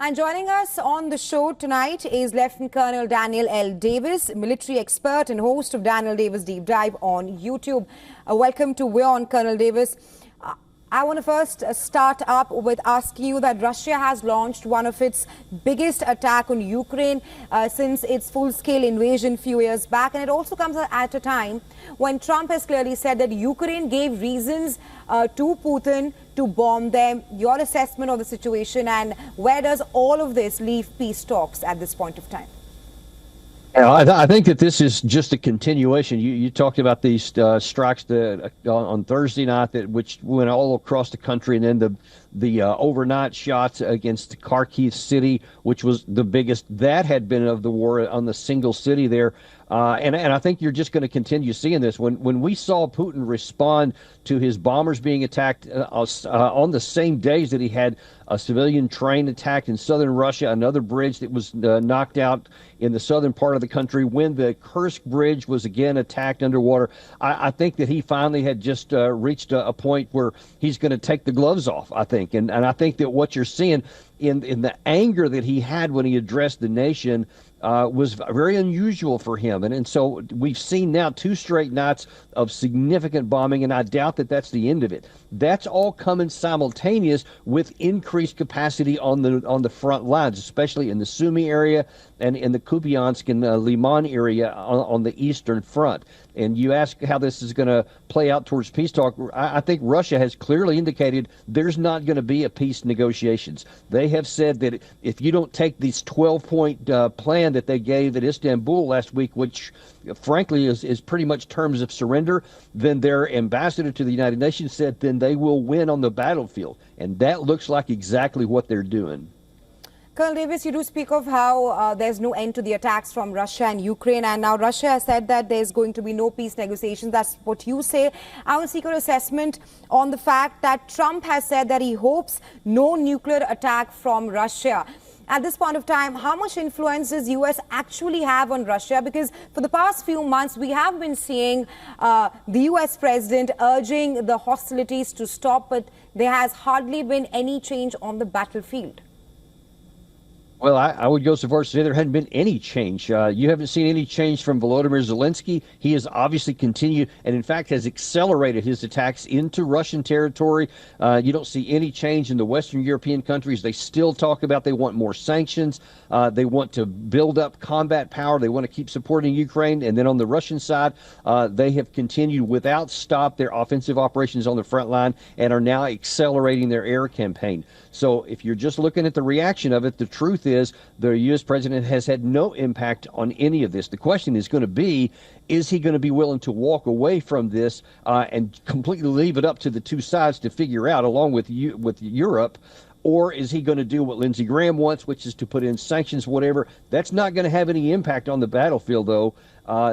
And joining us on the show tonight is Lieutenant Colonel Daniel L. Davis, military expert and host of Daniel Davis Deep Dive on YouTube. Welcome to WION, Colonel Davis. I want to first start up with asking you that Russia has launched one of its biggest attack on Ukraine since its full-scale invasion a few years back. And it also comes at a time when Trump has clearly said that Ukraine gave reasons to Putin to bomb them. Your assessment of the situation, and where does all of this leave peace talks at this point of time? I think that this is just a continuation. You talked about these strikes on Thursday night which went all across the country, and then the overnight shots against Kharkiv city, which was the biggest that had been of the war on the single city there. And I think you're just going to continue seeing this. When we saw Putin respond to his bombers being attacked on the same days that he had a civilian train attacked in southern Russia, another bridge that was knocked out in the southern part of the country, when the Kursk bridge was again attacked underwater, I think that he finally had just reached a point where he's going to take the gloves off, I think. And I think that what you're seeing in the anger that he had when he addressed the nation was very unusual for him. And so we've seen now 2 straight nights of significant bombing, and I doubt that that's the end of it. That's all coming simultaneous with increased capacity on the front lines, especially in the Sumy area and in the Kupiansk and Liman area on the eastern front. And you ask how this is going to play out towards peace talk. I think Russia has clearly indicated there's not going to be a peace negotiations. They have said that if you don't take this 12-point plan that they gave at Istanbul last week, which frankly is pretty much terms of surrender, then their ambassador to the United Nations said then they will win on the battlefield. And that looks like exactly what they're doing. Colonel Davis, you do speak of how there's no end to the attacks from Russia and Ukraine, and now Russia has said that there's going to be no peace negotiations. That's what you say. I will seek your assessment on the fact that Trump has said that he hopes no nuclear attack from Russia. At this point of time, how much influence does U.S. actually have on Russia? Because for the past few months, we have been seeing the U.S. president urging the hostilities to stop, but there has hardly been any change on the battlefield. Well, I would go so far as to say there hadn't been any change. You haven't seen any change from Volodymyr Zelensky. He has obviously continued and, in fact, has accelerated his attacks into Russian territory. You don't see any change in the Western European countries. They still talk about they want more sanctions. They want to build up combat power. They want to keep supporting Ukraine. And then on the Russian side, they have continued without stop their offensive operations on the front line and are now accelerating their air campaign. So if you're just looking at the reaction of it, the truth is the U.S. president has had no impact on any of this. The question is going to be, is he going to be willing to walk away from this and completely leave it up to the two sides to figure out, along with Europe, or is he going to do what Lindsey Graham wants, which is to put in sanctions, whatever? That's not going to have any impact on the battlefield, though.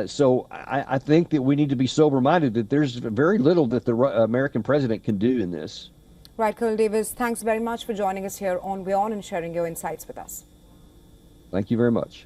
So I think that we need to be sober-minded that there's very little that the American president can do in this. Right, Colonel Davis, thanks very much for joining us here on WION and sharing your insights with us. Thank you very much.